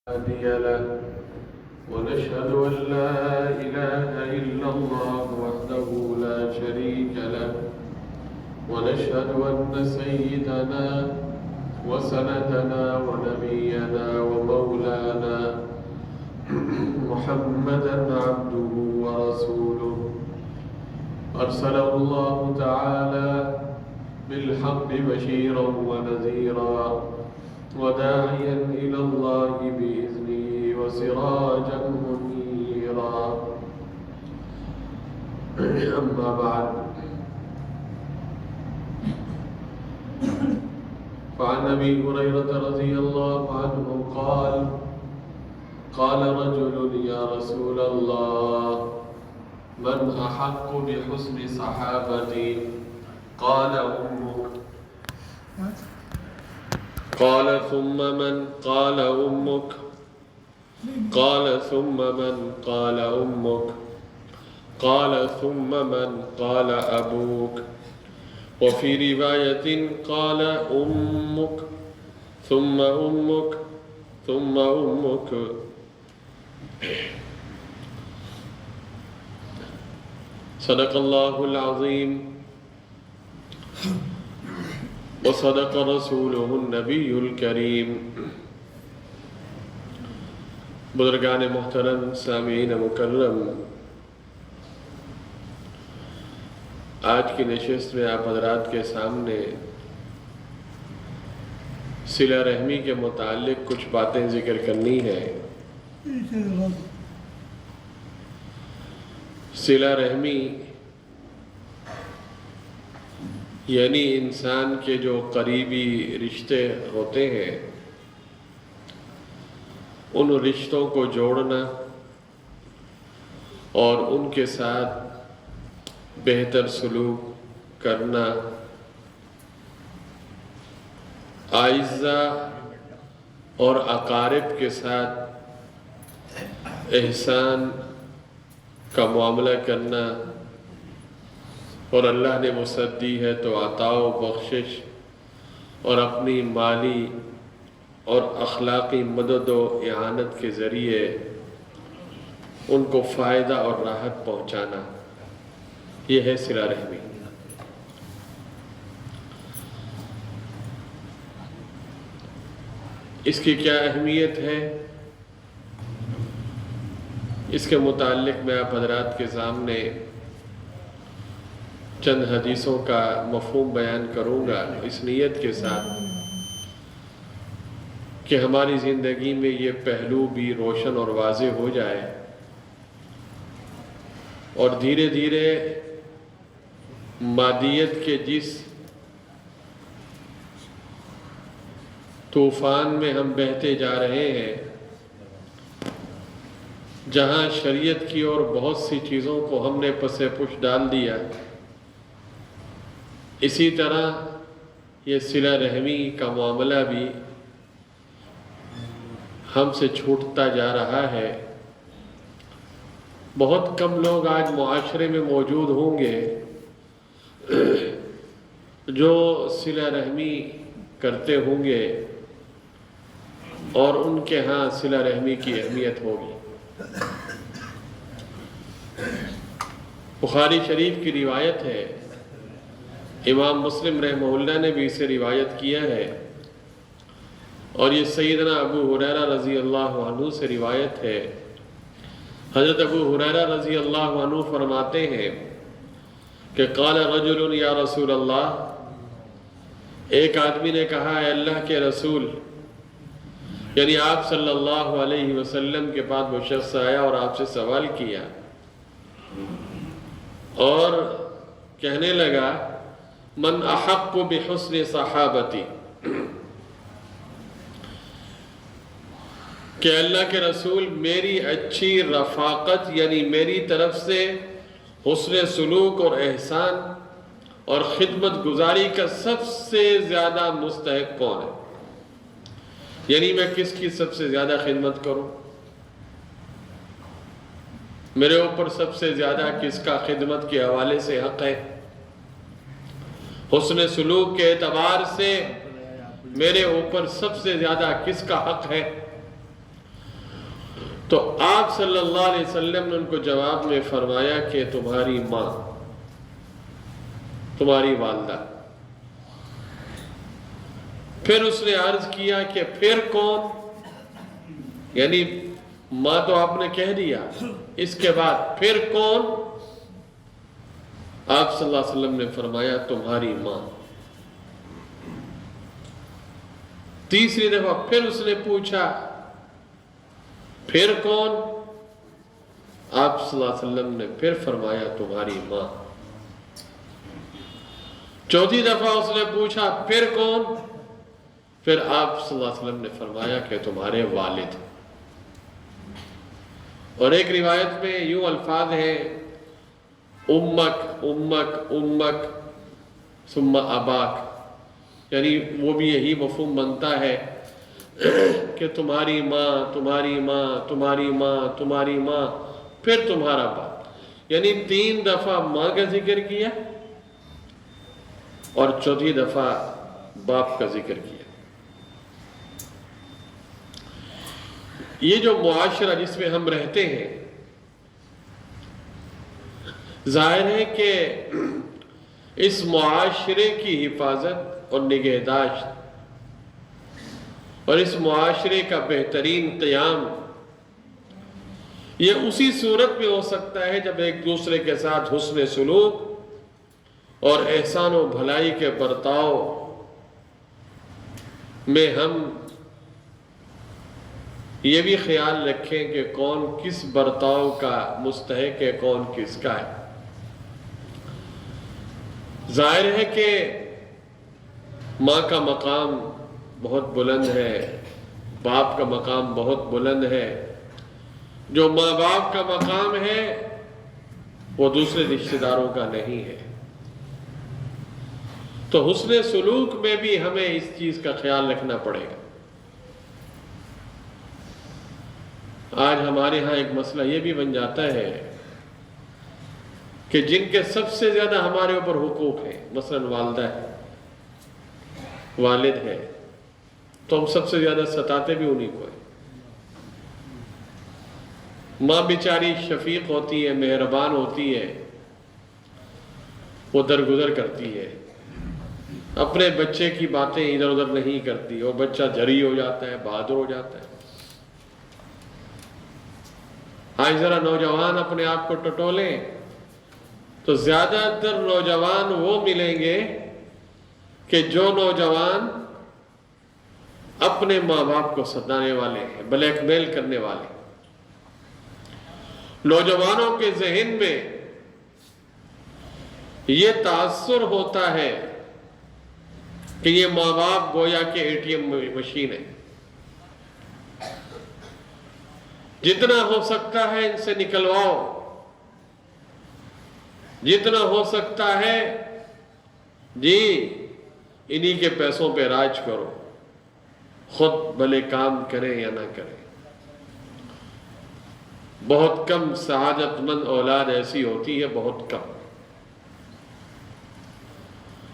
هادي له ونشهد أن لا إله إلا الله وحده لا شريك له ونشهد أن سيدنا وسندنا ونبينا ومولانا محمدا عبده ورسوله أرسله الله تعالى بالحق بشيرا ونذيرا وداعيا إلى الله بإذنه وسراجا منيرا. أما بعد، فعن أبي هريرة رضي الله عنه قال: قال رجل يا رسول الله من أحق بحسن صحابتي؟ قال أمك. قال ثم من؟ قال أمك. قال ثم من؟ قال أمك. قال ثم من؟ قال أبوك. وفي رواية قال أمك ثم أمك ثم أمك. صدق الله العظيم وصدق رسوله النبی الکریم. بزرگان محترم، سامعین مکرم، آج کی نشست میں آپ حضرات کے سامنے صلہ رحمی کے متعلق کچھ باتیں ذکر کرنی ہے. صلہ رحمی یعنی انسان کے جو قریبی رشتے ہوتے ہیں ان رشتوں کو جوڑنا اور ان کے ساتھ بہتر سلوک کرنا، اعزاء اور اقارب کے ساتھ احسان کا معاملہ کرنا، اور اللہ نے وسعت دی ہے تو عطا و بخشش اور اپنی مالی اور اخلاقی مدد و اعانت کے ذریعے ان کو فائدہ اور راحت پہنچانا، یہ ہے صلہ رحمی. اس کی کیا اہمیت ہے، اس کے متعلق میں آپ حضرات کے سامنے چند حدیثوں کا مفہوم بیان کروں گا، اس نیت کے ساتھ کہ ہماری زندگی میں یہ پہلو بھی روشن اور واضح ہو جائے، اور دھیرے دھیرے مادیت کے جس طوفان میں ہم بہتے جا رہے ہیں، جہاں شریعت کی اور بہت سی چیزوں کو ہم نے پس پش ڈال دیا، اسی طرح یہ صلہ رحمی کا معاملہ بھی ہم سے چھوٹتا جا رہا ہے. بہت کم لوگ آج معاشرے میں موجود ہوں گے جو صلہ رحمی کرتے ہوں گے اور ان کے ہاں صلہ رحمی کی اہمیت ہوگی. بخاری شریف کی روایت ہے، امام مسلم رحمہ اللہ نے بھی اسے روایت کیا ہے، اور یہ سیدنا ابو ہریرہ رضی اللہ عنہ سے روایت ہے. حضرت ابو ہریرہ رضی اللہ عنہ فرماتے ہیں کہ قال رجل یا رسول اللہ، ایک آدمی نے کہا اے اللہ کے رسول، یعنی آپ صلی اللہ علیہ وسلم کے پاس وہ شخص آیا اور آپ سے سوال کیا اور کہنے لگا من احق بحسن صحابتی، کہ اللہ کے رسول میری اچھی رفاقت یعنی میری طرف سے حسن سلوک اور احسان اور خدمت گزاری کا سب سے زیادہ مستحق کون ہے؟ یعنی میں کس کی سب سے زیادہ خدمت کروں، میرے اوپر سب سے زیادہ کس کا خدمت کے حوالے سے حق ہے، حسن سلوک کے اعتبار سے میرے اوپر سب سے زیادہ کس کا حق ہے؟ تو آپ صلی اللہ علیہ وسلم نے ان کو جواب میں فرمایا کہ تمہاری ماں، تمہاری والدہ۔ پھر اس نے عرض کیا کہ پھر کون؟ یعنی ماں تو آپ نے کہہ دیا، اس کے بعد پھر کون؟ آپ صلی اللہ علیہ وسلم نے فرمایا تمہاری ماں۔ تیسری دفعہ پھر اس نے پوچھا پھر کون؟ آپ صلی اللہ علیہ وسلم نے پھر فرمایا تمہاری ماں۔ چوتھی دفعہ اس نے پوچھا پھر کون؟ پھر آپ صلی اللہ علیہ وسلم نے فرمایا کہ تمہارے والد۔ اور ایک روایت میں یوں الفاظ ہیں امک امک امک ثم اباک، یعنی وہ بھی یہی مفہوم بنتا ہے کہ تمہاری ماں، تمہاری ماں، تمہاری ماں، تمہاری ماں، پھر تمہارا باپ، یعنی 3 دفعہ ماں کا ذکر کیا اور چوتھی دفعہ باپ کا ذکر کیا۔ یہ جو معاشرہ جس میں ہم رہتے ہیں، ظاہر ہے کہ اس معاشرے کی حفاظت اور نگہداشت اور اس معاشرے کا بہترین قیام یہ اسی صورت میں ہو سکتا ہے جب ایک دوسرے کے ساتھ حسن سلوک اور احسان و بھلائی کے برتاؤ میں ہم یہ بھی خیال رکھیں کہ کون کس برتاؤ کا مستحق ہے، کون کس کا ہے۔ ظاہر ہے کہ ماں کا مقام بہت بلند ہے، باپ کا مقام بہت بلند ہے۔ جو ماں باپ کا مقام ہے وہ دوسرے رشتہ داروں کا نہیں ہے۔ تو حسن سلوک میں بھی ہمیں اس چیز کا خیال رکھنا پڑے گا۔ آج ہمارے ہاں ایک مسئلہ یہ بھی بن جاتا ہے کہ جن کے سب سے زیادہ ہمارے اوپر حقوق ہیں، مثلا والدہ ہے، والد ہے، تو ہم سب سے زیادہ ستاتے بھی انہیں کو ہیں۔ ماں بیچاری شفیق ہوتی ہے، مہربان ہوتی ہے، وہ درگزر کرتی ہے، اپنے بچے کی باتیں ادھر ادھر نہیں کرتی، وہ بچہ جری ہو جاتا ہے، بہادر ہو جاتا ہے۔ آج ذرا نوجوان اپنے آپ کو ٹٹولیں تو زیادہ تر نوجوان وہ ملیں گے کہ جو نوجوان اپنے ماں باپ کو ستانے والے ہیں، بلیک میل کرنے والے۔ نوجوانوں کے ذہن میں یہ تاثر ہوتا ہے کہ یہ ماں باپ گویا کہ ATM مشین ہے، جتنا ہو سکتا ہے ان سے نکلواؤ، جتنا ہو سکتا ہے جی انہی کے پیسوں پہ راج کرو، خود بھلے کام کریں یا نہ کریں۔ بہت کم سعادت مند اولاد ایسی ہوتی ہے، بہت کم،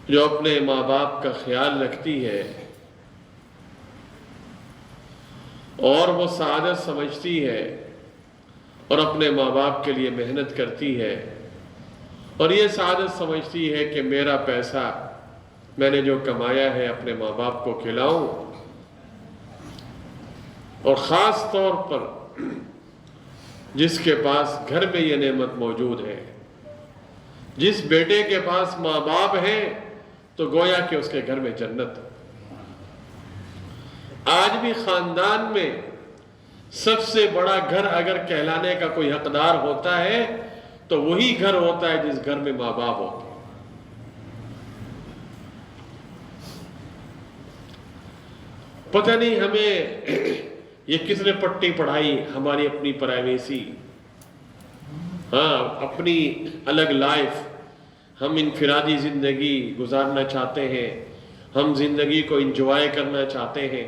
جو اپنے ماں باپ کا خیال رکھتی ہے اور وہ سعادت سمجھتی ہے اور اپنے ماں باپ کے لیے محنت کرتی ہے، اور یہ سعادت سمجھتی ہے کہ میرا پیسہ میں نے جو کمایا ہے اپنے ماں باپ کو کھلاؤں۔ اور خاص طور پر جس کے پاس گھر میں یہ نعمت موجود ہے، جس بیٹے کے پاس ماں باپ ہیں، تو گویا کہ اس کے گھر میں جنت۔ آج بھی خاندان میں سب سے بڑا گھر اگر کہلانے کا کوئی حقدار ہوتا ہے تو وہی گھر ہوتا ہے جس گھر میں ماں باپ ہوتے ہیں۔ پتہ نہیں ہمیں یہ کس نے پٹی پڑھائی، ہماری اپنی پرائیویسی، اپنی الگ لائف، ہم انفرادی زندگی گزارنا چاہتے ہیں، ہم زندگی کو انجوائے کرنا چاہتے ہیں۔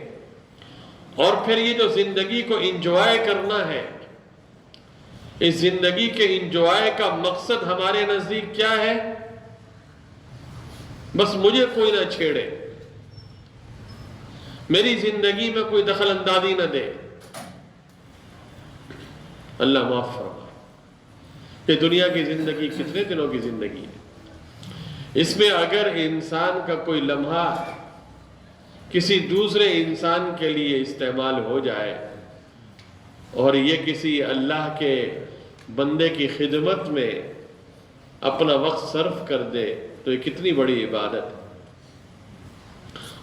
اور پھر یہ جو زندگی کو انجوائے کرنا ہے، اس زندگی کے انجوائے کا مقصد ہمارے نزدیک کیا ہے؟ بس مجھے کوئی نہ چھیڑے، میری زندگی میں کوئی دخل اندازی نہ دے، اللہ معاف فرما۔ یہ دنیا کی زندگی کتنے دنوں کی زندگی ہے، اس میں اگر انسان کا کوئی لمحہ کسی دوسرے انسان کے لیے استعمال ہو جائے اور یہ کسی اللہ کے بندے کی خدمت میں اپنا وقت صرف کر دے تو یہ کتنی بڑی عبادت ہے۔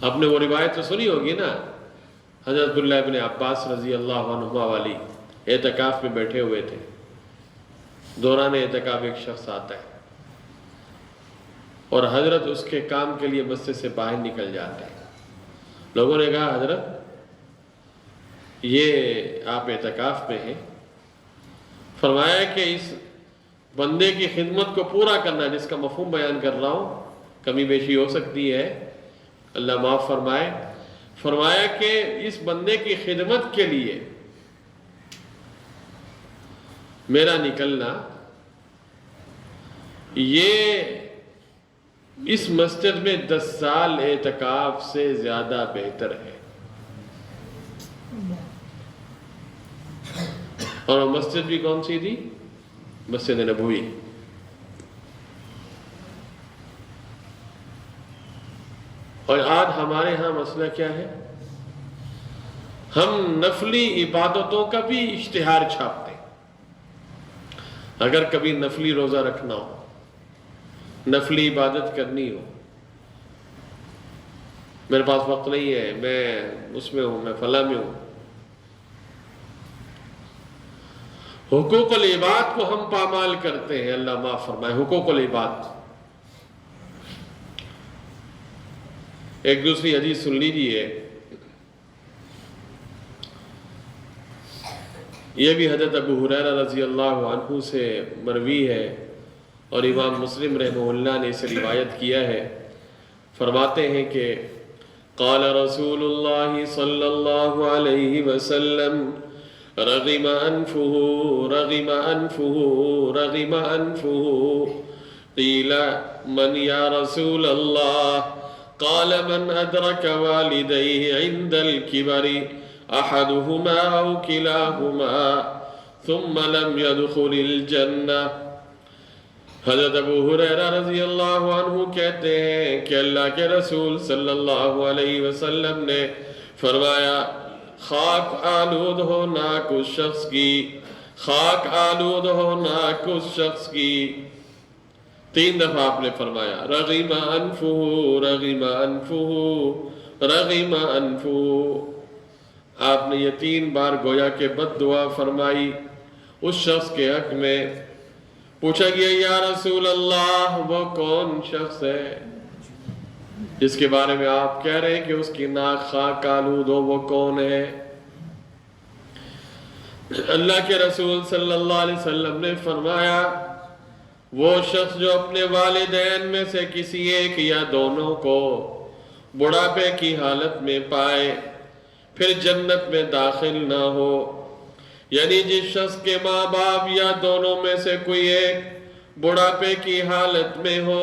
آپ نے وہ روایت تو سنی ہوگی نا، حضرت عبداللہ ابن عباس رضی اللہ عنہما والی، اعتکاف میں بیٹھے ہوئے تھے، دوران اعتکاف ایک شخص آتا ہے اور حضرت اس کے کام کے لیے مسجد سے باہر نکل جاتے ہیں۔ لوگوں نے کہا حضرت یہ آپ اعتکاف میں ہیں، فرمایا کہ اس بندے کی خدمت کو پورا کرنا، جس کا مفہوم بیان کر رہا ہوں، کمی بیشی ہو سکتی ہے، اللہ معاف فرمائے۔ فرمایا کہ اس بندے کی خدمت کے لیے میرا نکلنا یہ اس مسجد میں 10 سال اعتکاف سے زیادہ بہتر ہے۔ اور مسجد بھی کون سی تھی؟ مسجد نبوی۔ اور آج ہمارے ہاں مسئلہ کیا ہے؟ ہم نفلی عبادتوں کا بھی اشتہار چھاپتے ہیں۔ اگر کبھی نفلی روزہ رکھنا ہو، نفلی عبادت کرنی ہو، میرے پاس وقت نہیں ہے، میں اس میں ہوں، میں فلاں میں ہوں، حقوق العباد کو ہم پامال کرتے ہیں، اللہ معاف فرمائے۔ حقوق العباد، ایک دوسری حدیث سن لیجیے، یہ بھی حضرت ابو ہریرہ رضی اللہ عنہ سے مروی ہے اور امام مسلم رحمہ اللہ نے اسے روایت کیا ہے۔ فرماتے ہیں کہ قال رسول اللہ صلی اللہ علیہ وسلم رغم انفہ رغم انفہ رغم انفہ قیل من یا رسول اللہ قال من ادرک والدیہ عند الکبر احدہما او کلاہما ثم لم يدخل الجنہ۔ حضرت ابو ہریرہ رضی اللہ عنہ کہتے ہیں کہ اللہ کے رسول صلی اللہ علیہ وسلم نے فرمایا، خاک آلود ہو ناک اس شخص کی، خاک آلود ہو ناک اس شخص کی۔ 3 دفعہ آپ نے فرمایا، رغم انفہ رغم انفہ رغم انفہ۔ آپ نے یہ 3 بار گویا کہ بد دعا فرمائی اس شخص کے حق میں۔ پوچھا گیا یا رسول اللہ وہ کون شخص ہے جس کے بارے میں آپ کہہ رہے ہیں کہ اس کی ناک خاک آلود ہو، وہ کون ہے؟ اللہ کے رسول صلی اللہ علیہ وسلم نے فرمایا، وہ شخص جو اپنے والدین میں سے کسی ایک یا دونوں کو بڑھاپے کی حالت میں پائے پھر جنت میں داخل نہ ہو، یعنی جس شخص کے ماں باپ یا دونوں میں سے کوئی ایک بڑھاپے کی حالت میں ہو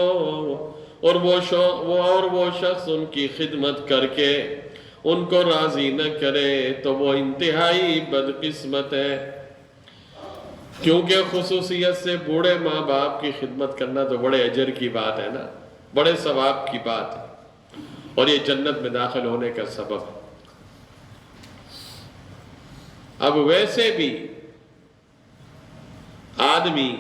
اور وہ شخص ان کی خدمت کر کے ان کو راضی نہ کرے تو وہ انتہائی بدقسمت ہے۔ کیونکہ خصوصیت سے بوڑھے ماں باپ کی خدمت کرنا تو بڑے اجر کی بات ہے نا، بڑے ثواب کی بات ہے، اور یہ جنت میں داخل ہونے کا سبب ہے۔ اب ویسے بھی آدمی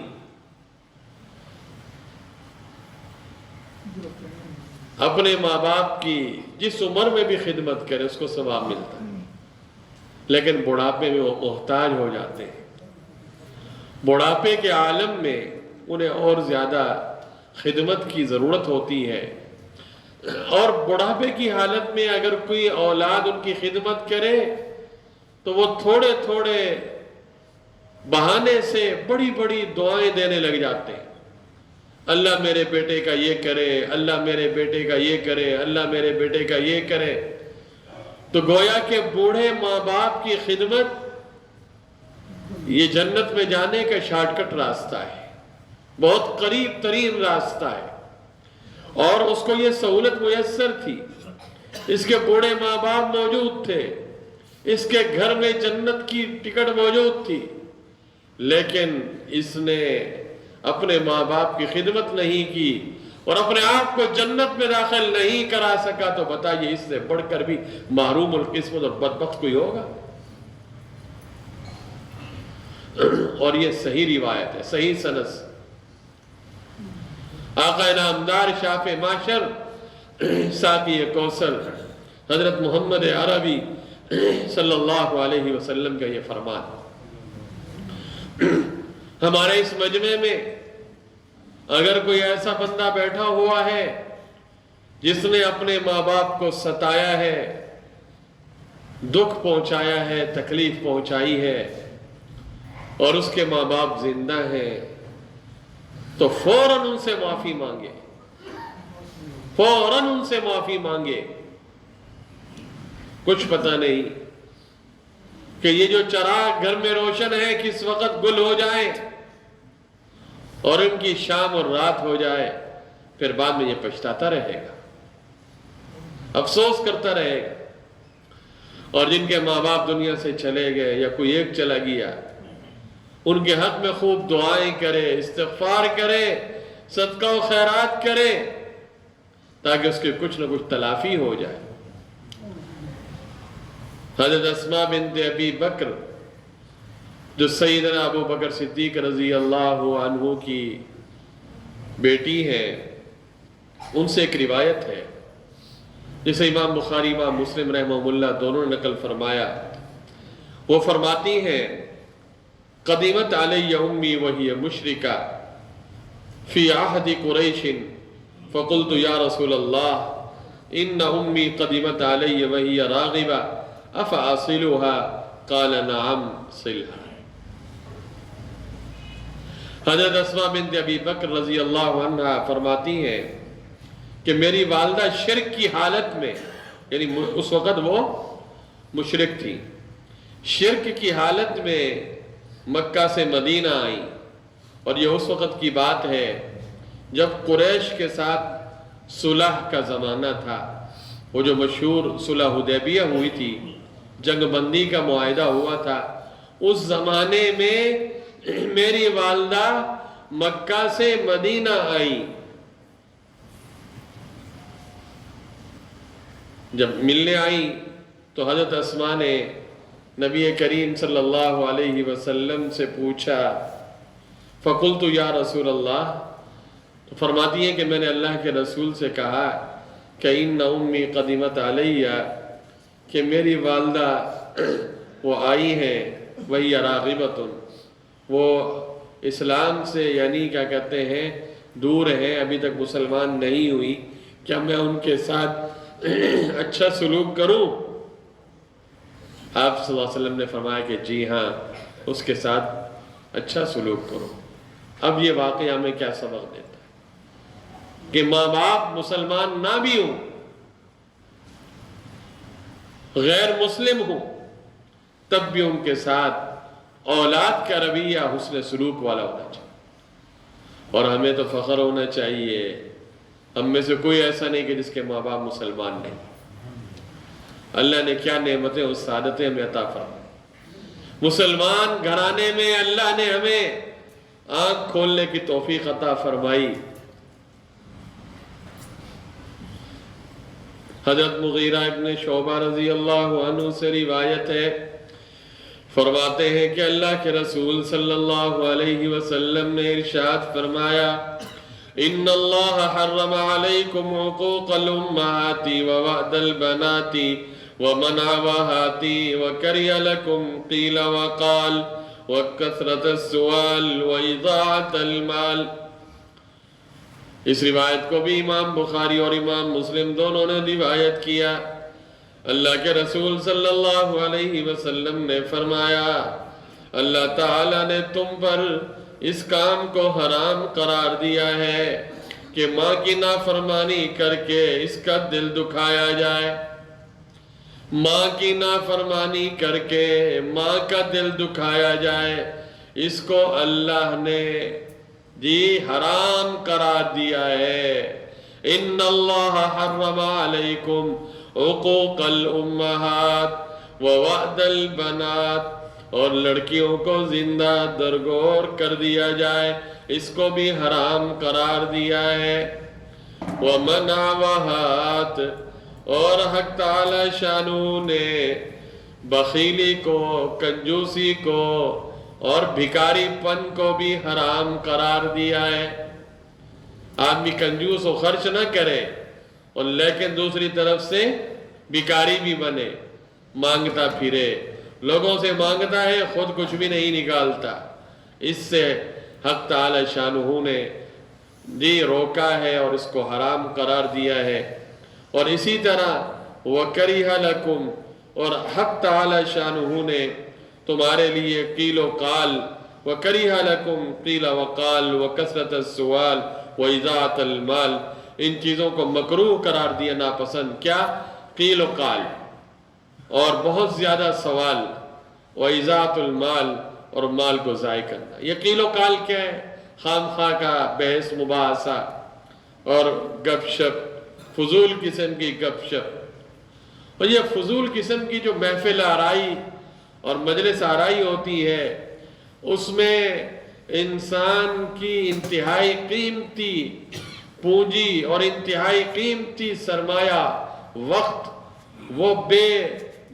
اپنے ماں باپ کی جس عمر میں بھی خدمت کرے اس کو ثواب ملتا ہے، لیکن بڑھاپے میں وہ محتاج ہو جاتے ہیں۔ بڑھاپے کے عالم میں انہیں اور زیادہ خدمت کی ضرورت ہوتی ہے، اور بڑھاپے کی حالت میں اگر کوئی اولاد ان کی خدمت کرے تو وہ تھوڑے تھوڑے بہانے سے بڑی بڑی دعائیں دینے لگ جاتے ہیں، اللہ میرے بیٹے کا یہ کرے، اللہ میرے بیٹے کا یہ کرے، اللہ میرے بیٹے کا یہ کرے۔ تو گویا کہ بوڑھے ماں باپ کی خدمت یہ جنت میں جانے کا شارٹ کٹ راستہ ہے، بہت قریب ترین راستہ ہے، اور اس کو یہ سہولت میسر تھی، اس کے بوڑھے ماں باپ موجود تھے، اس کے گھر میں جنت کی ٹکٹ موجود تھی، لیکن اس نے اپنے ماں باپ کی خدمت نہیں کی اور اپنے آپ کو جنت میں داخل نہیں کرا سکا، تو بتائیے اس سے بڑھ کر بھی محروم القسمت اور بدبخت کوئی ہوگا؟ اور یہ صحیح روایت ہے، صحیح سند۔ آقا نامدار شافع معاشر ساقی کوثر حضرت محمد عربی صلی اللہ علیہ وسلم کا یہ فرمان۔ ہمارے اس مجمع میں اگر کوئی ایسا بندہ بیٹھا ہوا ہے جس نے اپنے ماں باپ کو ستایا ہے، دکھ پہنچایا ہے، تکلیف پہنچائی ہے، اور اس کے ماں باپ زندہ ہیں، تو فوراً ان سے معافی مانگے، فوراً ان سے معافی مانگے۔ کچھ پتہ نہیں کہ یہ جو چراغ گھر میں روشن ہے کس وقت گل ہو جائے اور ان کی شام اور رات ہو جائے، پھر بعد میں یہ پچھتاتا رہے گا، افسوس کرتا رہے گا۔ اور جن کے ماں باپ دنیا سے چلے گئے یا کوئی ایک چلا گیا، ان کے حق میں خوب دعائیں کرے، استغفار کرے، صدقہ و خیرات کرے، تاکہ اس کے کچھ نہ کچھ تلافی ہو جائے۔ حضرت اسماء بنت ابی بکر جو سیدنا ابو بکر صدیق رضی اللہ عنہ کی بیٹی ہیں، ان سے ایک روایت ہے جسے امام بخاری امام مسلم رحمہ اللہ دونوں نے نقل فرمایا۔ وہ فرماتی ہیں، قدمت علی امی وہی مشرکہ فی عہد قریش فقلت یا رسول اللہ ان امی قدمت علی وہی راغبہ افاصلها قال نعم صلها۔ حضرت اسماء بنت ابی بکر رضی اللہ عنہ فرماتی ہیں کہ میری والدہ شرک کی حالت میں، یعنی اس وقت وہ مشرک تھی، شرک کی حالت میں مکہ سے مدینہ آئی، اور یہ اس وقت کی بات ہے جب قریش کے ساتھ صلح کا زمانہ تھا۔ وہ جو مشہور صلح حدیبیہ ہوئی تھی، جنگ بندی کا معاہدہ ہوا تھا، اس زمانے میں میری والدہ مکہ سے مدینہ آئی۔ جب ملنے آئی تو حضرت اسماء نے نبی کریم صلی اللہ علیہ وسلم سے پوچھا، فقلت یا رسول اللہ، تو فرماتی ہیں کہ میں نے اللہ کے رسول سے کہا کہ ان امی قدمت علیہ، کہ میری والدہ وہ آئی ہیں، وہی راغبۃ، وہ اسلام سے یعنی کیا کہتے ہیں دور ہیں، ابھی تک مسلمان نہیں ہوئی، کیا میں ان کے ساتھ اچھا سلوک کروں؟ آپ صلی اللہ علیہ وسلم نے فرمایا کہ جی ہاں، اس کے ساتھ اچھا سلوک کرو۔ اب یہ واقعہ ہمیں کیا سبق دیتا ہے کہ ماں باپ مسلمان نہ بھی ہوں، غیر مسلم ہوں، تب بھی ان کے ساتھ اولاد کا رویہ حسن سلوک والا ہونا چاہیے۔ اور ہمیں تو فخر ہونا چاہیے، ہم میں سے کوئی ایسا نہیں کہ جس کے ماں باپ مسلمان نہیں۔ اللہ نے کیا نعمتیں اور سعادتیں ہمیں عطا فرمائیں۔ مسلمان گھرانے میں اللہ نے ہمیں آنکھ کھولنے کی توفیق عطا فرمائی۔ حضرت مغیرہ ابن شعبہ رضی اللہ عنہ سے روایت ہے، فرماتے ہیں کہ اللہ کے رسول صلی اللہ علیہ وسلم نے ارشاد فرمایا، ان اللہ حرم علیکم عقوق الامہات ووعد البنات ومنع وہات وکری لکم قیل وقال وکثرت السؤال واضاعت المال۔ اس روایت کو بھی امام بخاری اور امام مسلم دونوں نے روایت کیا۔ اللہ کے رسول صلی اللہ علیہ وسلم نے فرمایا، اللہ تعالیٰ نے تم پر اس کام کو حرام قرار دیا ہے کہ ماں کی نافرمانی کر کے اس کا دل دکھایا جائے، ماں کی نافرمانی کر کے ماں کا دل دکھایا جائے، اس کو اللہ نے حرام قرار دیا ہے۔ ان اللہ حرم علیکم عقوق الامہات ووعد البنات اور لڑکیوں کو زندہ درگور کر دیا جائے، اس کو بھی حرام قرار دیا ہے۔ ومناوہات، اور حق تعالی شانہ نے بخیلی کو، کنجوسی کو اور بھکاری پن کو بھی حرام قرار دیا ہے۔ آدمی کنجوس و خرچ نہ کرے اور لیکن دوسری طرف سے بھکاری بھی بنے، مانگتا پھرے، لوگوں سے مانگتا ہے، خود کچھ بھی نہیں نکالتا۔ اس سے حق تعالی شانہ نے روکا ہے اور اس کو حرام قرار دیا ہے۔ اور اسی طرح وَكَرِهَ لَكُمْ، اور حق تعالی شانہ نے تمہارے لیے قیل و قال، وَكَرِهَ لَكُمْ قیل وقال وَكَثْرَةَ السُّؤَالِ وَإِضَاعَةَ الْمَالِ، ان چیزوں کو مکروہ قرار دیا، ناپسند۔ کیا؟ قیل و قال، اور بہت زیادہ سوال، وَإِضَاعَةُ الْمَالِ، اور مال کو ضائع کرنا۔ یہ قیل و قال کیا ہے؟ خام خواہ کا بحث مباحثہ اور گپ شپ، فضول قسم کی گپ شپ۔ اور یہ فضول قسم کی جو محفل آرائی اور مجلس آرائی ہوتی ہے، اس میں انسان کی انتہائی قیمتی پونجی اور انتہائی قیمتی سرمایہ وقت وہ بے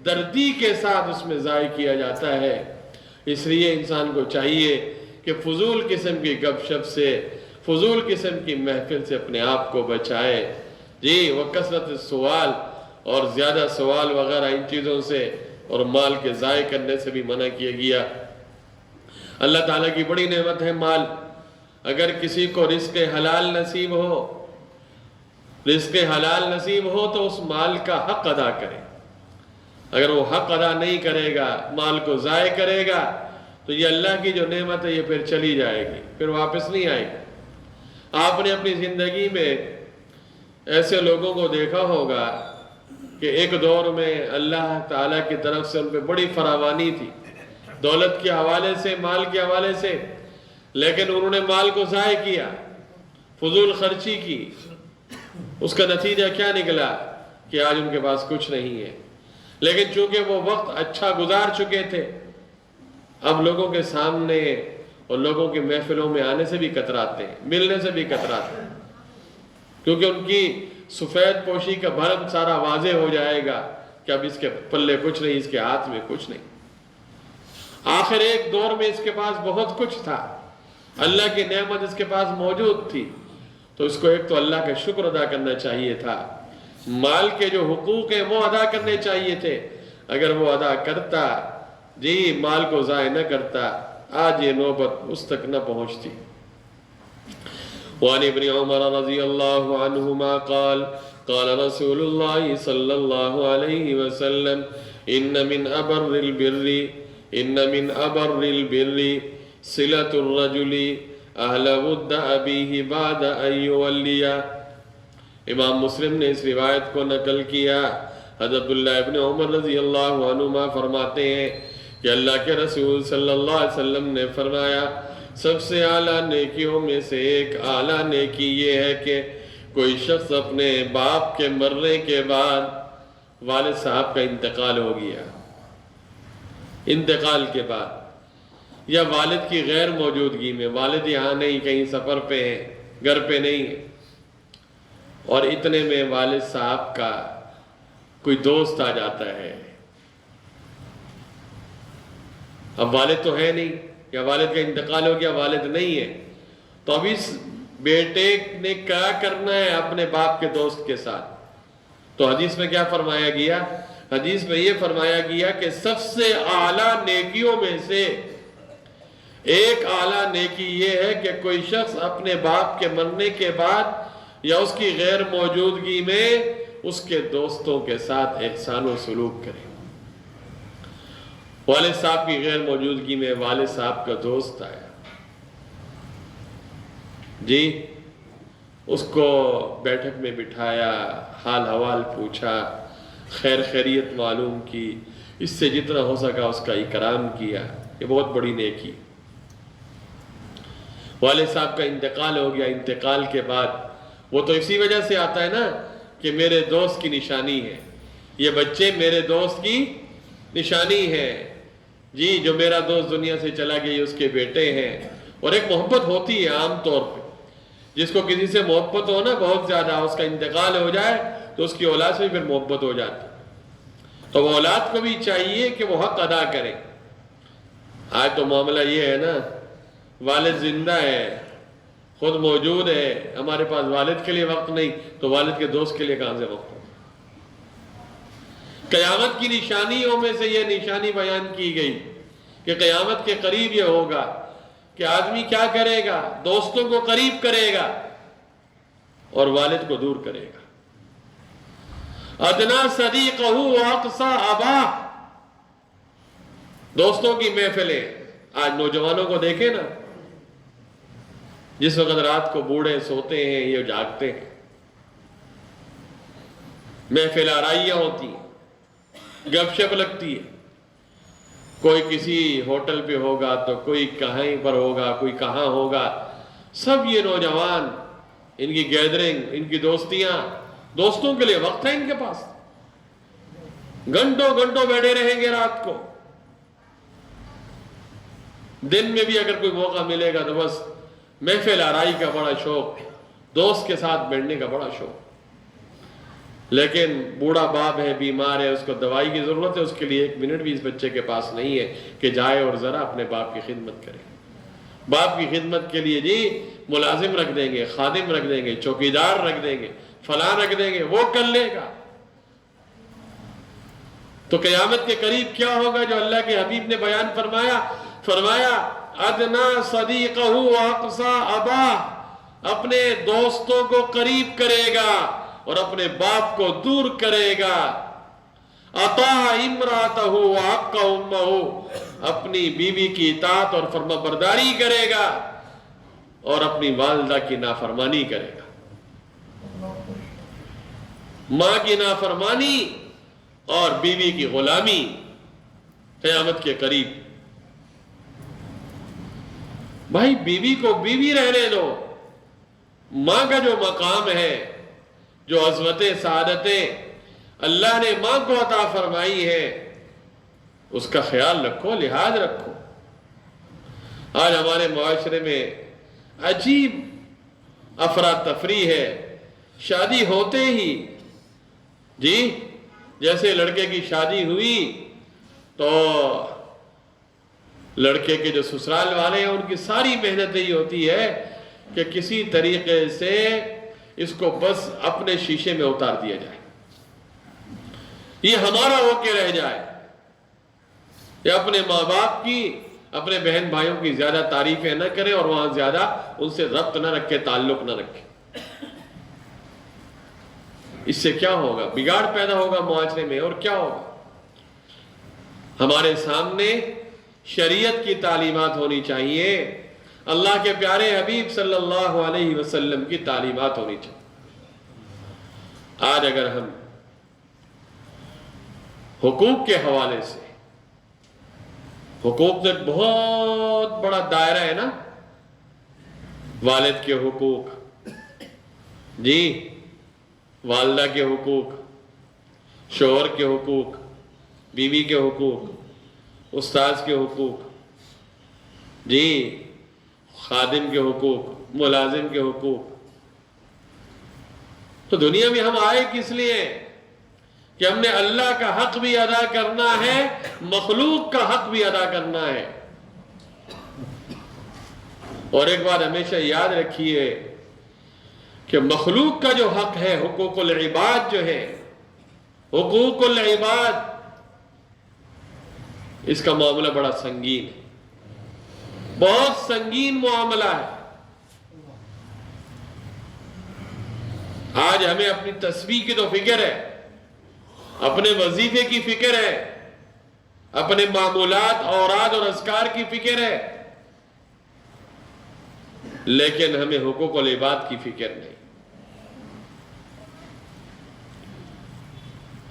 دردی کے ساتھ اس میں ضائع کیا جاتا ہے۔ اس لیے انسان کو چاہیے کہ فضول قسم کی گپ شپ سے، فضول قسم کی محفل سے اپنے آپ کو بچائے۔ جی، وَكَثْرَةِ السُّؤَالِ، اور زیادہ سوال وغیرہ ان چیزوں سے اور مال کے ضائع کرنے سے بھی منع کیا گیا۔ اللہ تعالیٰ کی بڑی نعمت ہے مال۔ اگر کسی کو رزق حلال نصیب ہو، رزق حلال نصیب ہو تو اس مال کا حق ادا کرے۔ اگر وہ حق ادا نہیں کرے گا، مال کو ضائع کرے گا، تو یہ اللہ کی جو نعمت ہے یہ پھر چلی جائے گی، پھر واپس نہیں آئے گی۔ آپ نے اپنی زندگی میں ایسے لوگوں کو دیکھا ہوگا کہ ایک دور میں اللہ تعالیٰ کی طرف سے ان پہ بڑی فراوانی تھی، دولت کے حوالے سے، مال کے حوالے سے، لیکن انہوں نے مال کو ضائع کیا، فضول خرچی کی۔ اس کا نتیجہ کیا نکلا کہ آج ان کے پاس کچھ نہیں ہے۔ لیکن چونکہ وہ وقت اچھا گزار چکے تھے، اب لوگوں کے سامنے اور لوگوں کی محفلوں میں آنے سے بھی کتراتے ہیں، ملنے سے بھی کتراتے ہیں، کیونکہ ان کی سفید پوشی کا بھرم سارا واضح ہو جائے گا کہ اب اس کے پلے کچھ نہیں، اس کے ہاتھ میں کچھ نہیں۔ آخر ایک دور میں اس کے پاس بہت کچھ تھا، اللہ کی نعمت اس کے پاس موجود تھی، تو اس کو ایک تو اللہ کا شکر ادا کرنا چاہیے تھا، مال کے جو حقوق ہیں وہ ادا کرنے چاہیے تھے۔ اگر وہ ادا کرتا، جی، مال کو ضائع نہ کرتا، آج یہ نوبت اس تک نہ پہنچتی۔ وعن ابن عمر رضی اللہ عنہما قال قال رسول اللہ صلی اللہ علیہ وسلم ان من ابر البر صلة الرجل اہل ود ابیہ بعد ان یولی۔ امام مسلم نے اس روایت کو نقل کیا۔ حضرت عبداللہ ابن عمر رضی اللہ عنہما فرماتے ہیں کہ اللہ کے رسول صلی اللہ علیہ وسلم نے فرمایا، سب سے اعلیٰ نیکیوں میں سے ایک اعلیٰ نیکی یہ ہے کہ کوئی شخص اپنے باپ کے مرنے کے بعد، والد صاحب کا انتقال ہو گیا، انتقال کے بعد یا والد کی غیر موجودگی میں، والد یہاں نہیں، کہیں سفر پہ ہیں، گھر پہ نہیں ہے، اور اتنے میں والد صاحب کا کوئی دوست آ جاتا ہے۔ اب والد تو ہے نہیں، یا والد کا انتقال ہو گیا، والد نہیں ہے، تو اب اس بیٹے نے کیا کرنا ہے اپنے باپ کے دوست کے ساتھ؟ تو حدیث میں کیا فرمایا گیا؟ حدیث میں یہ فرمایا گیا کہ سب سے اعلیٰ نیکیوں میں سے ایک اعلیٰ نیکی یہ ہے کہ کوئی شخص اپنے باپ کے مرنے کے بعد یا اس کی غیر موجودگی میں اس کے دوستوں کے ساتھ احسان و سلوک کرے۔ والد صاحب کی غیر موجودگی میں والد صاحب کا دوست آیا، جی، اس کو بیٹھک میں بٹھایا، حال حوال پوچھا، خیر خیریت معلوم کی، اس سے جتنا ہو سکا اس کا اکرام کیا، یہ بہت بڑی نیکی۔ والد صاحب کا انتقال ہو گیا، انتقال کے بعد وہ تو اسی وجہ سے آتا ہے نا کہ میرے دوست کی نشانی ہے، یہ بچے میرے دوست کی نشانی ہے، جی جو میرا دوست دنیا سے چلا گیا اس کے بیٹے ہیں، اور ایک محبت ہوتی ہے عام طور پہ، جس کو کسی سے محبت ہو نا بہت زیادہ، اس کا انتقال ہو جائے تو اس کی اولاد سے بھی پھر محبت ہو جاتی، تو وہ اولاد کو بھی چاہیے کہ وہ حق ادا کرے۔ آج تو معاملہ یہ ہے نا، والد زندہ ہے، خود موجود ہے، ہمارے پاس والد کے لیے وقت نہیں تو والد کے دوست کے لیے کہاں سے وقت ہو؟ قیامت کی نشانیوں میں سے یہ نشانی بیان کی گئی کہ قیامت کے قریب یہ ہوگا کہ آدمی کیا کرے گا؟ دوستوں کو قریب کرے گا اور والد کو دور کرے گا۔ ادنا صدیقہ واقصی اباہ، دوستوں کی محفلیں آج نوجوانوں کو دیکھیں نا، جس وقت رات کو بوڑھے سوتے ہیں یہ جاگتے ہیں، محفل آرائیاں ہوتی ہیں، گپ شپ لگتی ہے، کوئی کسی ہوٹل پہ ہوگا تو کوئی کہیں پر ہوگا، کوئی کہاں ہوگا، سب یہ نوجوان، ان کی گیدرنگ، ان کی دوستیاں، دوستوں کے لیے وقت ہے ان کے پاس، گھنٹوں گھنٹوں بیٹھے رہیں گے رات کو، دن میں بھی اگر کوئی موقع ملے گا تو بس محفل آرائی کا بڑا شوق، دوست کے ساتھ بیٹھنے کا بڑا شوق۔ لیکن بوڑھا باپ ہے، بیمار ہے، اس کو دوائی کی ضرورت ہے، اس کے لیے 1 منٹ بھی اس بچے کے پاس نہیں ہے کہ جائے اور ذرا اپنے باپ کی خدمت کرے۔ باپ کی خدمت کے لیے جی ملازم رکھ دیں گے، خادم رکھ دیں گے، چوکیدار رکھ دیں گے، فلاں رکھ دیں گے، وہ کر لے گا۔ تو قیامت کے قریب کیا ہوگا جو اللہ کے حبیب نے بیان فرمایا ادنا صدیقہ واقصی اباہ، اپنے دوستوں کو قریب کرے گا اور اپنے باپ کو دور کرے گا۔ اطاع امراتہ وحق امہ، اپنی بیوی کی اطاعت اور فرما برداری کرے گا اور اپنی والدہ کی نافرمانی کرے گا۔ ماں کی نافرمانی اور بیوی کی غلامی قیامت کے قریب۔ بھائی بیوی کو بیوی رہنے دو، ماں کا جو مقام ہے، جو عظمتیں سعادتیں اللہ نے ماں کو عطا فرمائی ہے، اس کا خیال رکھو، لحاظ رکھو۔ آج ہمارے معاشرے میں عجیب افراتفری ہے، شادی ہوتے ہی جی جیسے لڑکے کی شادی ہوئی تو لڑکے کے جو سسرال والے ہیں ان کی ساری محنت یہ ہوتی ہے کہ کسی طریقے سے اس کو بس اپنے شیشے میں اتار دیا جائے، یہ ہمارا ہو کے رہ جائے، یا اپنے ماں باپ کی، اپنے بہن بھائیوں کی زیادہ تعریفیں نہ کرے اور وہاں زیادہ ان سے ربط نہ رکھے، تعلق نہ رکھے۔ اس سے کیا ہوگا؟ بگاڑ پیدا ہوگا معاشرے میں، اور کیا ہوگا؟ ہمارے سامنے شریعت کی تعلیمات ہونی چاہیے، اللہ کے پیارے حبیب صلی اللہ علیہ وسلم کی تعلیمات ہونی چاہیے۔ آج اگر ہم حقوق کے حوالے سے، حقوق تو ایک بہت بڑا دائرہ ہے نا، والد کے حقوق، جی والدہ کے حقوق، شوہر کے حقوق، بیوی کے حقوق، استاذ کے حقوق، جی خادم کے حقوق، ملازم کے حقوق۔ تو دنیا میں ہم آئے کس لیے؟ کہ ہم نے اللہ کا حق بھی ادا کرنا ہے، مخلوق کا حق بھی ادا کرنا ہے۔ اور ایک بات ہمیشہ یاد رکھیے کہ مخلوق کا جو حق ہے، حقوق العباد جو ہے، حقوق العباد، اس کا معاملہ بڑا سنگین ہے، بہت سنگین معاملہ ہے۔ آج ہمیں اپنی تسبیح کی تو فکر ہے، اپنے وظیفے کی فکر ہے، اپنے معمولات، اوراد اور اذکار کی فکر ہے، لیکن ہمیں حقوق العباد کی فکر نہیں۔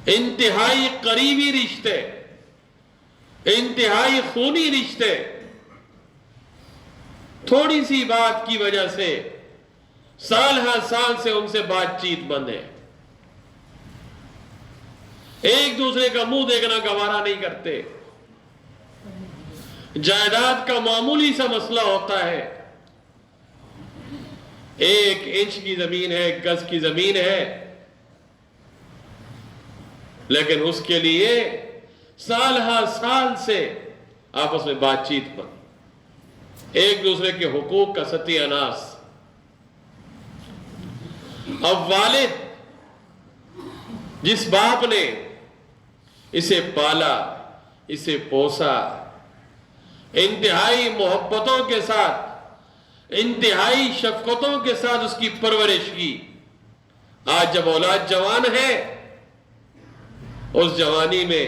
انتہائی قریبی رشتے، انتہائی خونی رشتے، تھوڑی سی بات کی وجہ سے سال ہر سال سے ان سے بات چیت بند ہے، ایک دوسرے کا منہ دیکھنا گوارا نہیں کرتے، جائیداد کا معمولی سا مسئلہ ہوتا ہے، 1 انچ کی زمین ہے، 1 گز کی زمین ہے، لیکن اس کے لیے سال ہر سال سے آپس میں بات چیت پر، ایک دوسرے کے حقوق کا ستیہ ناش۔ اب والد جس باپ نے اسے پالا، اسے پوسا، انتہائی محبتوں کے ساتھ، انتہائی شفقتوں کے ساتھ اس کی پرورش کی، آج جب اولاد جوان ہے، اس جوانی میں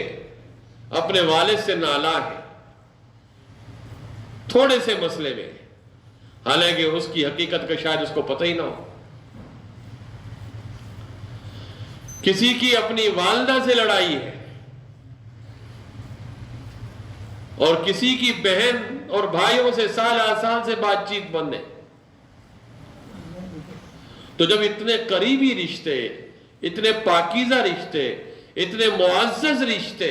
اپنے والد سے نالاں ہے تھوڑے سے مسئلے میں، حالانکہ اس کی حقیقت کا شاید اس کو پتہ ہی نہ ہو۔ کسی کی اپنی والدہ سے لڑائی ہے، اور کسی کی بہن اور بھائیوں سے سال ہر سال سے بات چیت بند ہے۔ تو جب اتنے قریبی رشتے، اتنے پاکیزہ رشتے، اتنے معزز رشتے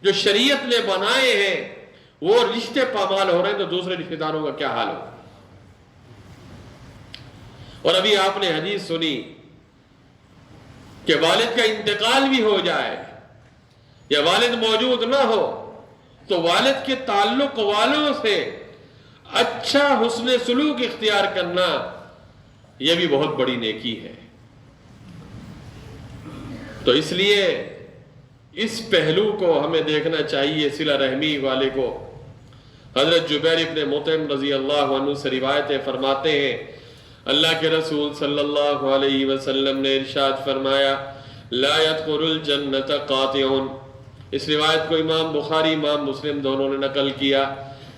جو شریعت نے بنائے ہیں، وہ رشتے پامال ہو رہے ہیں، تو دوسرے رشتہ داروں کا کیا حال ہو۔ اور ابھی آپ نے حدیث سنی کہ والد کا انتقال بھی ہو جائے یا والد موجود نہ ہو تو والد کے تعلق والوں سے اچھا حسن سلوک اختیار کرنا، یہ بھی بہت بڑی نیکی ہے۔ تو اس لیے اس پہلو کو ہمیں دیکھنا چاہیے، صلہ رحمی والے کو۔ حضرت جبیر ابن مطعم رضی اللہ عنہ سے روایت ہے، فرماتے ہیں اللہ کے رسول صلی اللہ علیہ وسلم نے ارشاد فرمایا لا يدخل الجنت قاطع۔ اس روایت کو امام بخاری امام مسلم دونوں نے نقل کیا،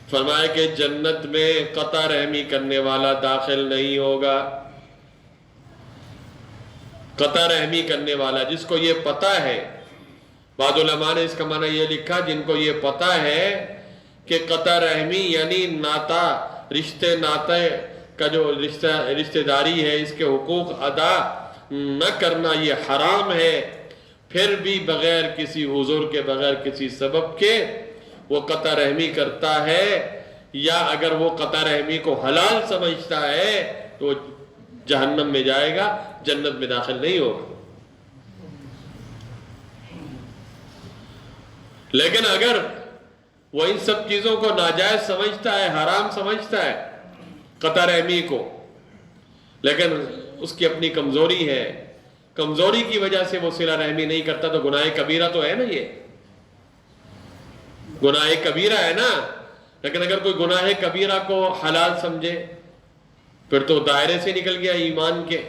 فرمایا کہ جنت میں قطع رحمی کرنے والا داخل نہیں ہوگا۔ قطع رحمی کرنے والا، جس کو یہ پتہ ہے، بعض علماء نے اس کا معنی یہ لکھا جن کو یہ پتہ ہے کہ قطع رحمی یعنی ناتا، رشتے ناتے کا جو رشتہ داری ہے، اس کے حقوق ادا نہ کرنا یہ حرام ہے، پھر بھی بغیر کسی عذر کے، بغیر کسی سبب کے وہ قطع رحمی کرتا ہے، یا اگر وہ قطع رحمی کو حلال سمجھتا ہے تو وہ جہنم میں جائے گا، جنت میں داخل نہیں ہوگا۔ لیکن اگر وہ ان سب چیزوں کو ناجائز سمجھتا ہے، حرام سمجھتا ہے قطع رحمی کو، لیکن اس کی اپنی کمزوری ہے، کمزوری کی وجہ سے وہ صلہ رحمی نہیں کرتا، تو گناہ کبیرہ تو ہے نا، یہ گناہ کبیرہ ہے نا۔ لیکن اگر کوئی گناہ کبیرہ کو حلال سمجھے پھر تو دائرے سے نکل گیا ایمان کے،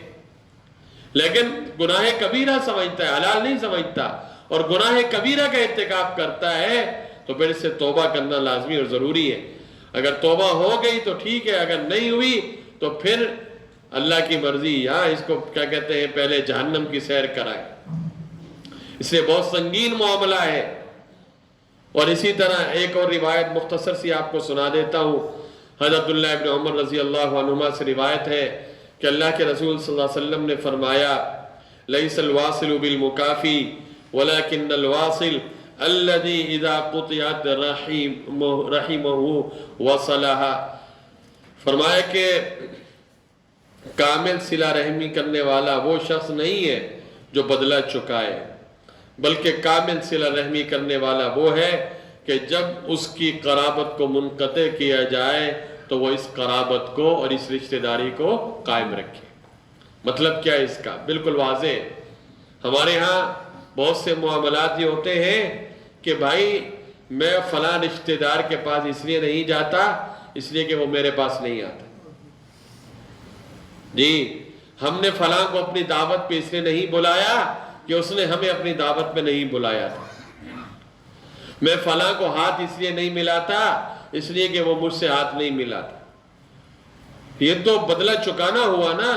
لیکن گناہ کبیرہ سمجھتا ہے، حلال نہیں سمجھتا، اور گناہ کبیرہ کا ارتکاب کرتا ہے، تو پھر اس سے توبہ کرنا لازمی اور ضروری ہے۔ اگر توبہ ہو گئی تو ٹھیک ہے، اگر نہیں ہوئی تو پھر اللہ کی مرضی، یہاں اس کو کیا کہتے ہیں، پہلے جہنم کی سیر کرائے۔ اس لیے بہت سنگین معاملہ ہے۔ اور اسی طرح ایک اور روایت مختصر سی آپ کو سنا دیتا ہوں۔ حضرت عبداللہ ابن عمر رضی اللہ عنہما سے روایت ہے کہ اللہ کے رسول صلی اللہ علیہ وسلم نے فرمایا لیس الواصل بالمکافی ولكن الواصل الذي اذا قطعت رحمه وصلها۔ فرمایا کہ کامل صلہ رحمی کرنے والا وہ شخص نہیں ہے جو بدلہ چکائے، بلکہ کامل صلہ رحمی کرنے والا وہ ہے کہ جب اس کی قرابت کو منقطع کیا جائے تو وہ اس قرابت کو اور اس رشتہ داری کو قائم رکھے۔ مطلب کیا ہے اس کا؟ بالکل واضح۔ ہمارے ہاں بہت سے معاملات یہ ہوتے ہیں کہ بھائی میں فلاں رشتہ دار کے پاس اس لیے نہیں جاتا، اس لیے کہ وہ میرے پاس نہیں آتا۔ جی، ہم نے فلاں کو اپنی دعوت پہ اس لیے نہیں بلایا کہ اس نے ہمیں اپنی دعوت پہ نہیں بلایا تھا۔ میں فلاں کو ہاتھ اس لیے نہیں ملاتا اس لیے کہ وہ مجھ سے ہاتھ نہیں ملاتا۔ یہ تو بدلہ چکانا ہوا نا۔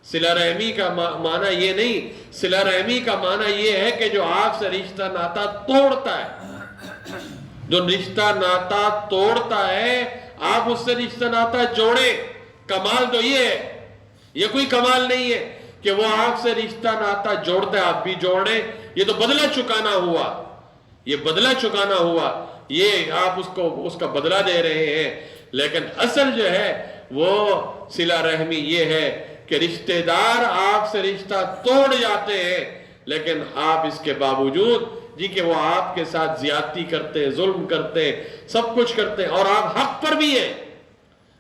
صلہ رحمی کا معنی یہ نہیں، صلہ رحمی کا معنی یہ ہے کہ جو آپ سے رشتہ ناتا توڑتا ہے، جو رشتہ ناتا توڑتا ہے آپ اس سے رشتہ ناتا جوڑیں۔ کمال تو یہ ہے، یہ کوئی کمال نہیں ہے کہ وہ آپ سے رشتہ ناتا جوڑتا ہے آپ بھی جوڑیں، یہ تو بدلہ چکانا ہوا، یہ بدلہ چکانا ہوا۔ یہ آپ اس کا بدلہ دے رہے ہیں، لیکن اصل جو ہے وہ صلہ رحمی یہ ہے کہ رشتہ دار آپ سے رشتہ توڑ جاتے ہیں، لیکن آپ اس کے باوجود جی کہ وہ آپ کے ساتھ زیادتی کرتے ہیں، ظلم کرتے ہیں، سب کچھ کرتے ہیں، اور آپ حق پر بھی ہیں،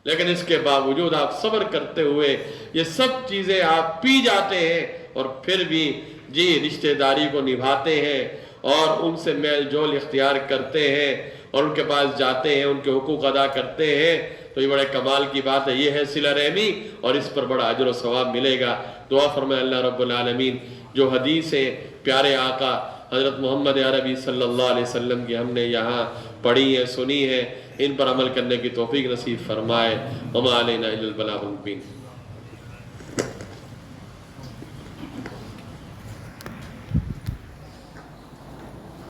لیکن اس کے باوجود آپ صبر کرتے ہوئے یہ سب چیزیں آپ پی جاتے ہیں، اور پھر بھی جی رشتہ داری کو نبھاتے ہیں اور ان سے میل جول اختیار کرتے ہیں اور ان کے پاس جاتے ہیں، ان کے حقوق ادا کرتے ہیں، تو یہ بڑے کمال کی بات ہے۔ یہ ہے صلہ رحمی، اور اس پر بڑا اجر و ثواب ملے گا۔ دعا فرمائے اللہ رب العالمین جو حدیثیں پیارے آقا حضرت محمد عربی صلی اللہ علیہ وسلم کی ہم نے یہاں پڑھی ہیں، سنی ہیں، ان پر عمل کرنے کی توفیق نصیب فرمائے۔ وما علینا الا البلاغ المبین۔